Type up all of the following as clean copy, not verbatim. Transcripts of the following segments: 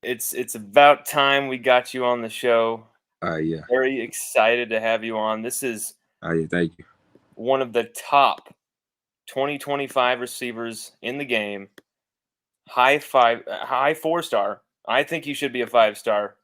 It's about time we got you on the show. Yeah. Very excited to have you on. This is Yeah. Thank you. one of the top 2025 receivers in the game. High 4-star. I think you should be a 5-star.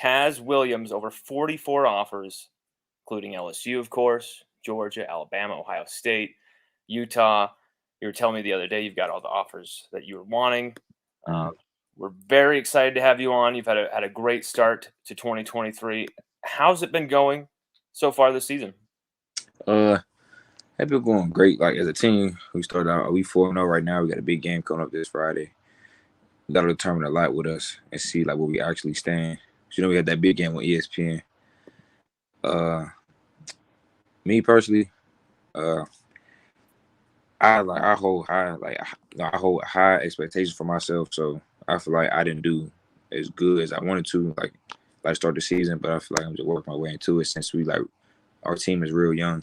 Taz Williams, over 44 offers, including LSU, of course, Georgia, Alabama, Ohio State, Utah. You were telling me the other day you've got all the offers that you were wanting. Mhm. We're very excited to have you on. You've had a great start to 2023. How's it been going so far this season? Uh, have been going great. Like as a team, we started out. We 4-0 right now. We got a big game coming up this Friday. We got to determine a lot with us and see like where we actually stand. We had that big game with ESPN. Uh, Me personally, uh, I hold high expectations for myself. So I feel like I didn't do as good as I wanted to. Like start the season, but I feel like I'm just working my way into it since our team is real young.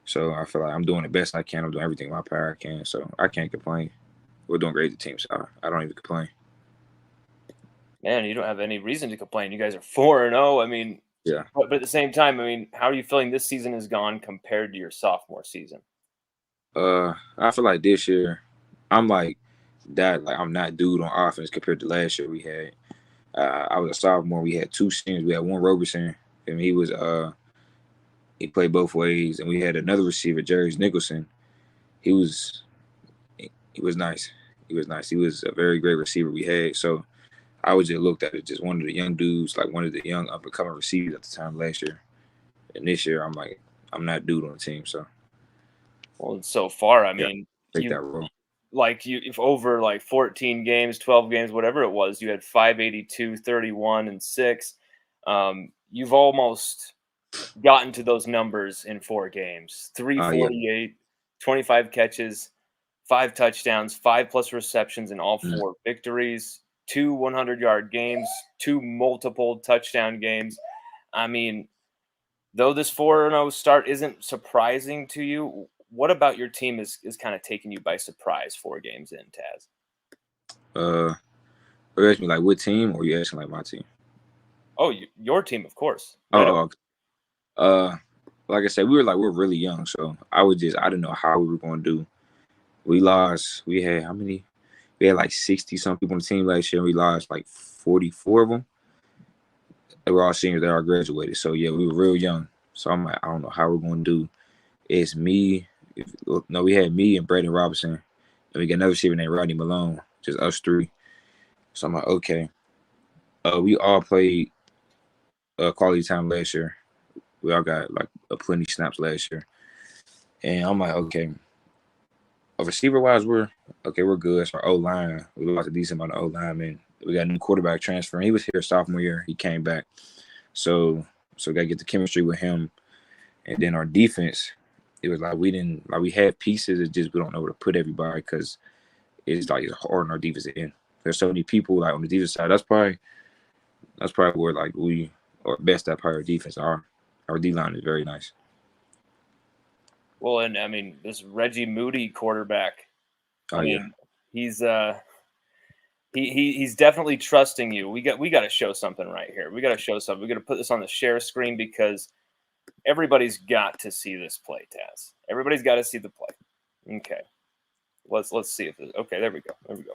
So I feel like I'm doing the best I can. I'm doing everything in my power I can. So I can't complain. We're doing great as a team, so I don't even complain. Man, you don't have any reason to complain. You guys are 4-0. I mean, Yeah. but at the same time, I mean, how are you feeling this season has gone compared to your sophomore season? I feel like this year I'm like that. Like I'm not dude on offense compared to last year we had. I was a sophomore. We had two seniors. We had one Roberson, and he played both ways, and we had another receiver, Jerry Nicholson. He was he was nice. He was nice. He was a very great receiver we had. So I was just looked at it just one of the young dudes, like one of the young up and coming receivers at the time last year. And this year I'm like I'm not dude on the team. So Well, so far, I yeah, mean, take you that role. if over like 14 games, 12 games, whatever it was, you had 582, 31, and 6. You've almost gotten to those numbers in 4 games. Yeah. 348, 25 catches, 5 touchdowns, 5 plus receptions in all Mm. 4 victories, 2 100-yard games, 2 multiple touchdown games. I mean, though this 4-0 start isn't surprising to you, what about your team is kind of taking you by surprise 4 games in, Taz? Uh, are you asking me like what team, or you asking like my team? Oh, your team, of course. Right up. Oh, okay. uh, like I said, we're really young, so I didn't know how we were going to do. We lost. We had how many? We had like 60 some people on the team last year. And we lost like 44 of them. They were all seniors that are graduated. So yeah, we were real young. So I'm like, I don't know how we're going to do. It's me. No, we had me and Braden Robinson, and we got another receiver named Rodney Malone. Just us three. So I'm like, okay. We all played quality time last year. We all got like a plenty snaps last year, and I'm like, okay. Receiver wise, we're good. So our O line, we lost a decent amount of O linemen. We got a new quarterback transferring. He was here sophomore year. He came back, so we got to get the chemistry with him. And then our defense, it was like we had pieces. It's just we don't know where to put everybody because it's like it's hard on our defensive end. There's so many people like on the defense side. That's probably where like we are best at part of defense. Our D line is very nice. Well, and I mean, this Reggie Moody quarterback, Oh I yeah. mean, he's definitely trusting you. We got to show something right here. We got to show something. We got to put this on the share screen because everybody's got to see this play, Taz. Everybody's got to see the play. Okay. Let's see if okay, there we go. There we go.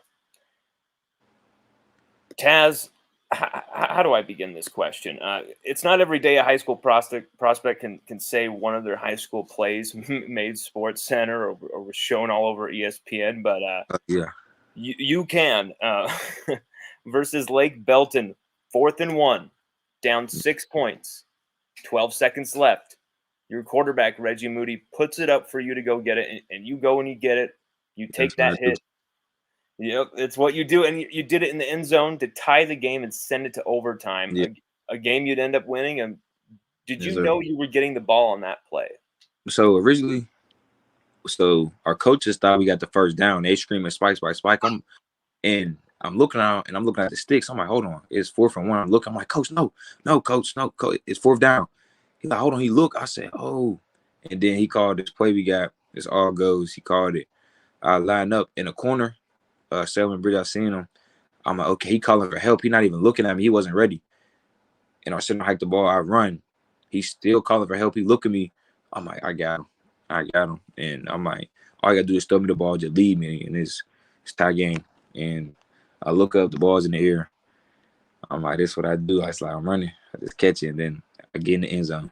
Taz, how do I begin this question? It's not every day a high school prospect can say one of their high school plays made Sports Center or was shown all over ESPN, but Yeah. you can. Versus Lake Belton, 4th and 1, down 6 points, 12 seconds left. Your quarterback Reggie Moody puts it up for you to go get it, and you go and you get it. You take That's what I that do. hit. Yep, it's what you do, and you did it in the end zone to tie the game and send it to overtime. Yeah. A game you'd end up winning. And did Yes, you sir. know you were getting the ball on that play? So originally, our coaches thought we got the first down. They screaming spike, spike, spike. I'm looking out and I'm looking at the sticks. I'm like, hold on, it's 4th and 1. I'm looking. I'm like, coach, no, coach, no, coach, it's 4th down. He's like, hold on. He look. I said, oh, and then he called this play we got. It's all goes. He called it. I line up in the corner. Selman Bridge, I seen him. I'm like, okay, he calling for help. He not even looking at me. He wasn't ready. And I send him hike the ball. I run. He's still calling for help. He look at me. I'm like, I got him. I got him. And I'm like, all I got to do is throw me the ball, just lead me. And it's tie game. And I look up, the ball's in the air. I'm like, this is what I do. I like, I'm running. I just catch it. And then I get in the end zone.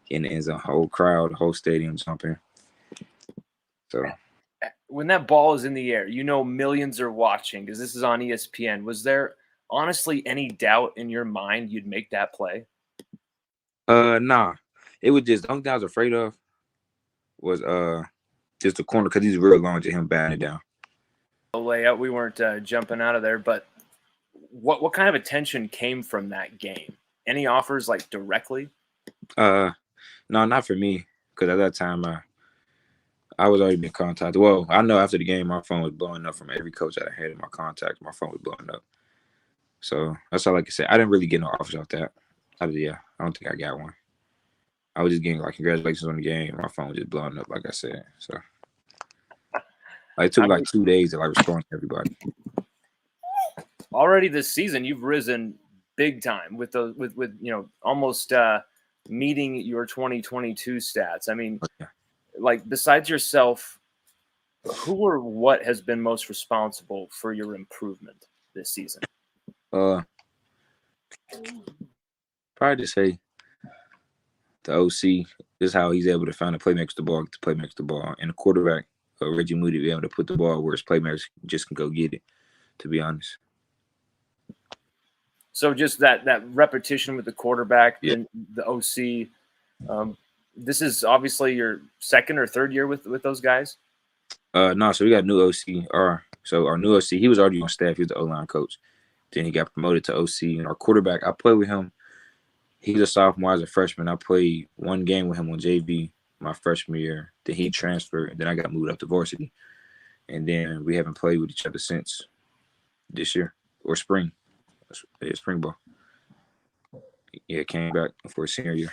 Get in the end zone. Whole crowd, whole stadium jumping. So when that ball is in the air, you know millions are watching because this is on ESPN. Was there honestly any doubt in your mind you'd make that play? Nah. It was just the only thing I was afraid of was just the corner because he's real long to him batting it down. The layout, we weren't jumping out of there, but what kind of attention came from that game? Any offers like directly? No, not for me because at that time I was already been contacted. Well, I know after the game my phone was blowing up from every coach that I had in my contacts. My phone was blowing up. So that's all I can say. I didn't really get no offers off that. I don't think I got one. I was just getting like congratulations on the game. My phone was just blowing up, like I said. So it took like 2 days to like respond to everybody. Already this season, you've risen big time with those with almost meeting your 2022 stats. I mean, like besides yourself, who or what has been most responsible for your improvement this season? Probably to say the OC is how he's able to find a playmaker the ball, to playmaker the ball, and the quarterback, Reggie Moody, be able to put the ball where his playmakers just can go get it. To be honest. So just that repetition with the quarterback, yeah. and the OC. This is obviously your second or third year with those guys. No, so we got a new OC. So our new OC, he was already on staff. He was the O-line coach. Then he got promoted to OC. And our quarterback, I played with him. He's a sophomore. I was a freshman. I played one game with him on JV my freshman year. Then he transferred. And then I got moved up to varsity. And then we haven't played with each other since this year or spring. Yeah, spring ball. Yeah, came back for his senior year.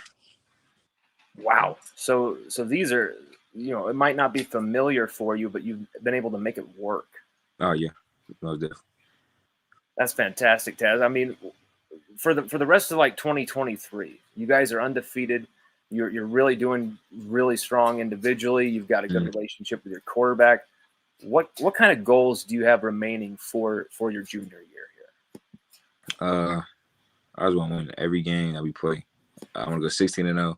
Wow. So these are, it might not be familiar for you, but you've been able to make it work. Oh yeah, most definitely. That's fantastic, Taz. I mean, for the rest of like 2023, you guys are undefeated. You're really doing really strong individually. You've got a good relationship with your quarterback. What kind of goals do you have remaining for your junior year here? I just want to win every game that we play. I want to go 16-0,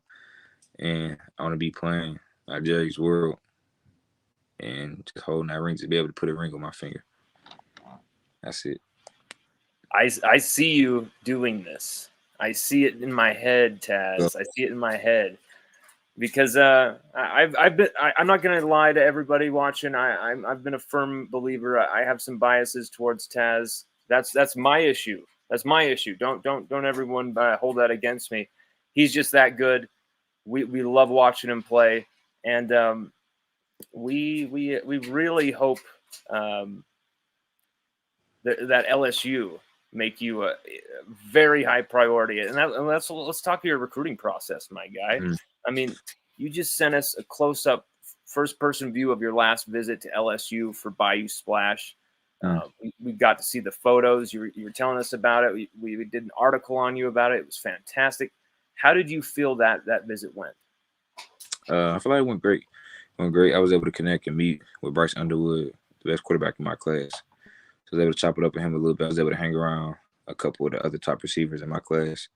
and I want to be playing at Jerry's World and just holding that ring to be able to put a ring on my finger. That's it. I see you doing this. I see it in my head, Taz. I see it in my head because I'm not going to lie to everybody watching. I've been a firm believer. I have some biases towards Taz. That's my issue. That's my issue. Don't everyone hold that against me. He's just that good. We love watching him play, and we really hope that LSU make you a very high priority. And let's talk your recruiting process, my guy. I mean, you just sent us a close-up first-person view of your last visit to LSU for Bayou Splash. We got to see the photos. You were telling us about it. We did an article on you about it. It was fantastic. How did you feel that visit went? I feel like it went great. I was able to connect and meet with Bryce Underwood, the best quarterback in my class. So I was able to chop it up with him a little bit. I was able to hang around a couple of the other top receivers in my class.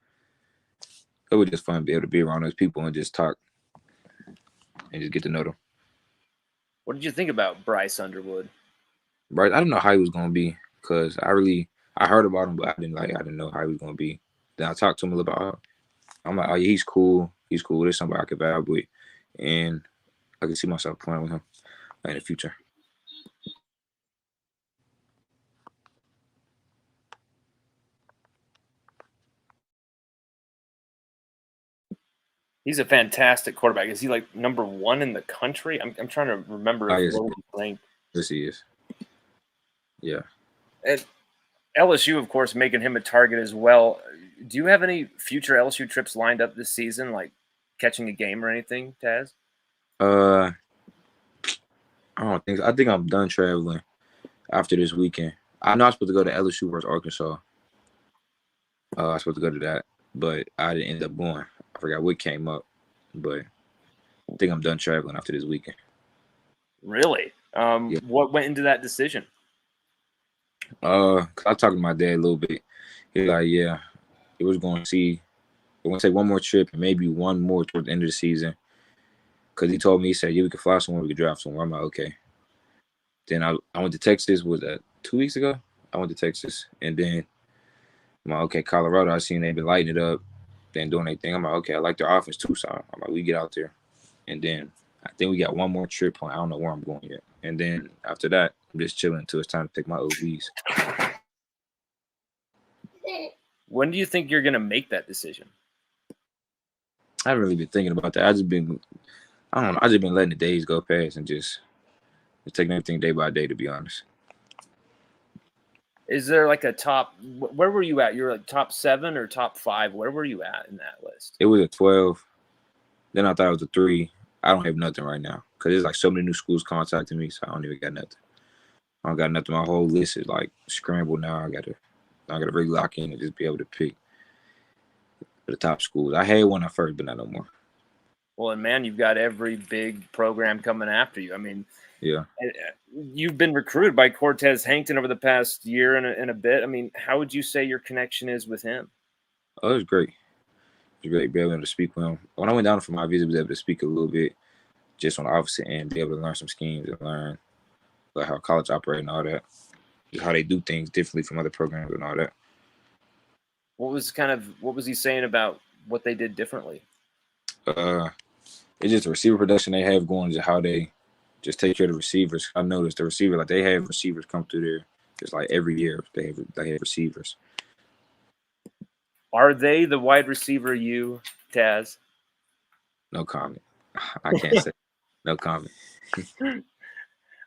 It was just fun to be able to be around those people and just talk and just get to know them. What did you think about Bryce Underwood? Bryce, I didn't know how he was going to be because I heard about him, but I didn't know how he was going to be. Then I talked to him a little about. I'm like, oh yeah, he's cool. He's cool. There's somebody I could vibe with, and I can see myself playing with him in the future. He's a fantastic quarterback. Is he like number one in the country? I'm trying to remember if Yes, he's playing. Yes, he is. Yeah. And LSU, of course, making him a target as well. Do you have any future LSU trips lined up this season, like catching a game or anything, Taz? I don't think so. I think I'm done traveling after this weekend. I know I was supposed to go to LSU versus Arkansas. I was supposed to go to that, but I didn't end up going. I forgot what came up, but I think I'm done traveling after this weekend. Really? Yeah. What went into that decision? 'Cause I talked to my dad a little bit. He's like, yeah, he was going to see. We're going to take one more trip and maybe one more toward the end of the season. Because he told me, he said, yeah, we could fly somewhere, we could drive somewhere. I'm like, okay. Then I went to Texas, was that 2 weeks ago? I went to Texas. And then I'm like, okay, Colorado, I seen they been lighting it up, then doing their thing. I'm like, okay, I like their offense too. So I'm like, we get out there. And then I think we got one more trip plan. I don't know where I'm going yet. And then after that, I'm just chilling until it's time to take my OBs. When do you think you're going to make that decision? I haven't really been thinking about that. I just been letting the days go past and just taking everything day by day, to be honest. Is there like a top? Where were you at? You were like top 7 or top 5? Where were you at in that list? It was a 12. Then I thought it was a 3. I don't have nothing right now because there's like so many new schools contacting me, so I don't even got nothing. I don't got nothing. My whole list is like scrambled now. I gotta really lock in and just be able to pick the top schools. I had one at first, but not no more. Well, and man, you've got every big program coming after you. I mean, yeah, you've been recruited by Cortez Hankton over the past year and a bit. I mean, how would you say your connection is with him? Oh, it was great. It was great being able to speak with him. When I went down for my visit, I was able to speak a little bit just on the opposite end, be able to learn some schemes and learn like how college operates and all that, just how they do things differently from other programs and all that. What was he saying about what they did differently? It's just the receiver production they have going, just how they just take care of the receivers. I noticed the receiver, like they have receivers come through there just like every year. They have receivers. Are they the wide receiver you, Taz? No comment. I can't say. No comment.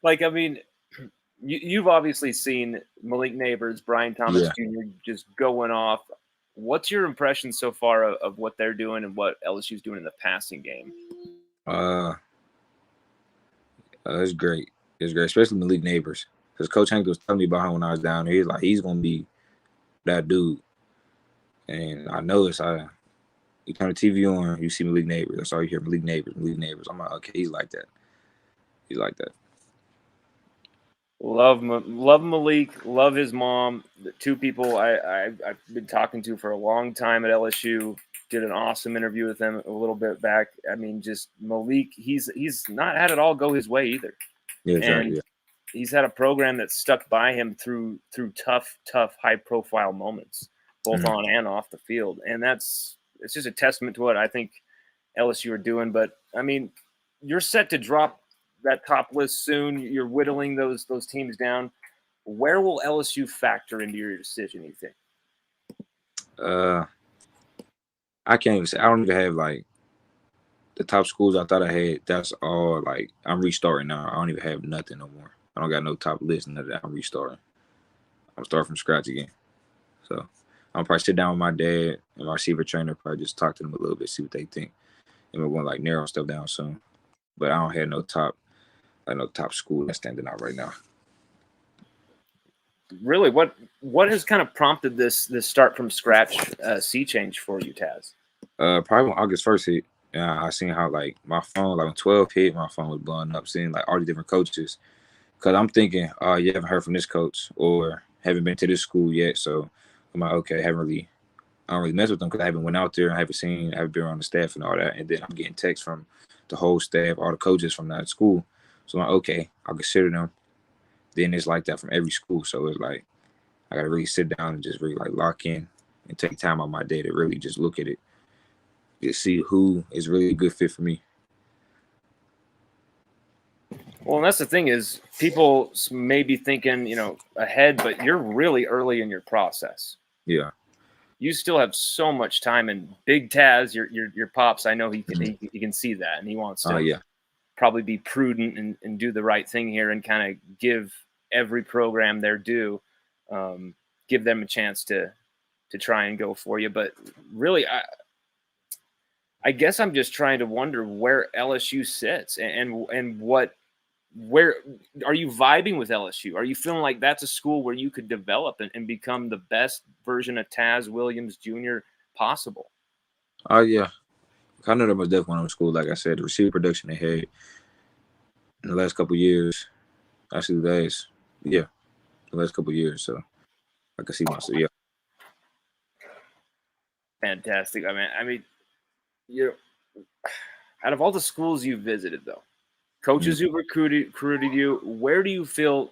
Like, I mean, you've obviously seen Malik Neighbors, Brian Thomas Jr. just going off. What's your impression so far of what they're doing and what LSU's doing in the passing game? It's great. It's great, especially Malik Neighbors, because Coach Hank was telling me about him when I was down there. He's like, he's gonna be that dude. And I noticed, you turn the TV on, you see Malik Neighbors. That's all you hear, Malik Neighbors, Malik Neighbors. I'm like, okay, he's like that. He's like that. Love Malik, love his mom. The two people I've been talking to for a long time at LSU. Did an awesome interview with them a little bit back. I mean, just Malik, he's not had it all go his way either. Yeah, exactly. And he's had a program that stuck by him through tough, high profile moments, both on and off the field. And it's just a testament to what I think LSU are doing. But I mean, you're set to drop that top list soon. You're whittling those teams down. Where will LSU factor into your decision, you think? I can't even say. I don't even have like the top schools I thought I had. That's all. Like I'm restarting now. I don't even have nothing no more. I don't got no top list. None of that. I'm restarting. I'm starting from scratch again. So I'll probably sit down with my dad and my receiver trainer. Probably just talk to them a little bit, see what they think, and we're going to like narrow stuff down soon. But I don't have no top school that's standing out right now. Really, what has kind of prompted this start from scratch sea change for you, Taz? Probably when August 1st hit, I seen how like my phone, like when 12 hit, my phone was blowing up, seeing like all the different coaches. Cause I'm thinking, oh, you haven't heard from this coach or haven't been to this school yet. So I'm like, okay, I don't really mess with them because I haven't went out there and I haven't been around the staff and all that. And then I'm getting texts from the whole staff, all the coaches from that school. So I'm like, okay, I'll consider them. Then it's like that from every school. So it's like I gotta really sit down and just really like lock in and take time on my day to really just look at it. Just see who is really a good fit for me. Well, and that's the thing is people may be thinking, ahead, but you're really early in your process. Yeah. You still have so much time, and Big Taz, your pops, I know he can see that, and he wants to probably be prudent and do the right thing here and kind of give every program their due, give them a chance to try and go for you. But really, I guess I'm just trying to wonder where LSU sits and what where are you vibing with LSU? Are you feeling like that's a school where you could develop and become the best version of TAZ Williams Jr. possible? Oh yeah, Canada was definitely one of the schools. Like I said, the receiver production they had in the last couple of years, actually the last couple of years. So I can see myself. Yeah, Fantastic. I mean, you know, out of all the schools you've visited, though, coaches who recruited you, where do you feel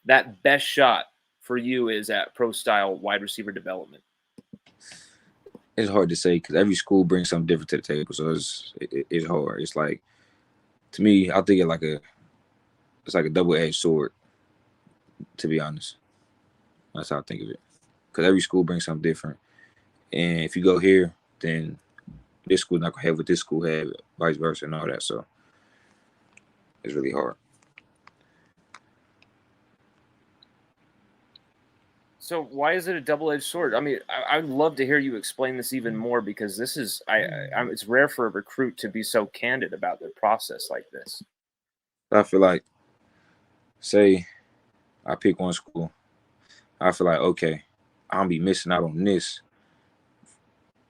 that best shot for you is at pro style wide receiver development? it's hard to say because every school brings something different to the table. So it's hard. It's like, to me, I think it's like a double-edged sword. To be honest, that's how I think of it. Because every school brings something different, and if you go here, then this school not gonna have what this school had, vice versa, and all that. So it's really hard. So why is it a double-edged sword? I mean, I'd love to hear you explain this even more because this is it's rare for a recruit to be so candid about their process like this. I feel like, say, I pick one school, I feel like, okay, I'm be missing out on this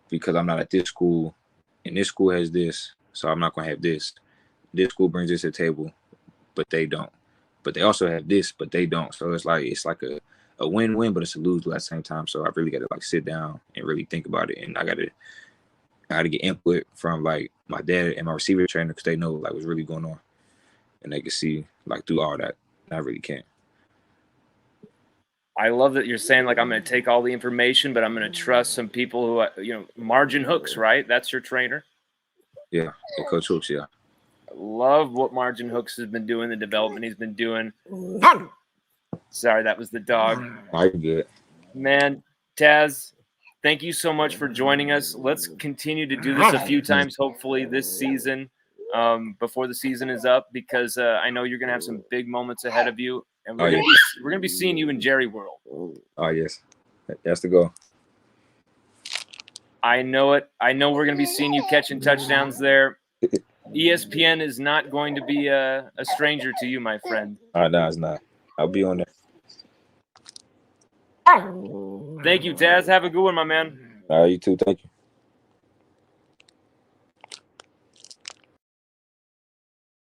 because I'm not at this school, and this school has this, so I'm not gonna have this. This school brings this to the table, but they don't. But they also have this, but they don't. So it's like a win-win, but it's a lose at the same time. So I really got to like sit down and really think about it, and I got to get input from like my dad and my receiver trainer because they know like what's really going on, and they can see like through all that. And I really can't. I love that you're saying like I'm going to take all the information, but I'm going to trust some people who Margin Hooks, right? That's your trainer. Yeah, Coach Hooks. Yeah. Love what Margin Hooks has been doing, the development he's been doing. Sorry, that was the dog. All right, good. Man, Taz, thank you so much for joining us. Let's continue to do this a few times, hopefully this season, before the season is up, because I know you're going to have some big moments ahead of you, and we're going to be seeing you in Jerry World. Oh yes, that's the goal. I know it. I know we're going to be seeing you catching touchdowns there. ESPN is not going to be a stranger to you, my friend. No, it's not. I'll be on there. Thank you, Taz. Have a good one, my man. All right, you too. Thank you.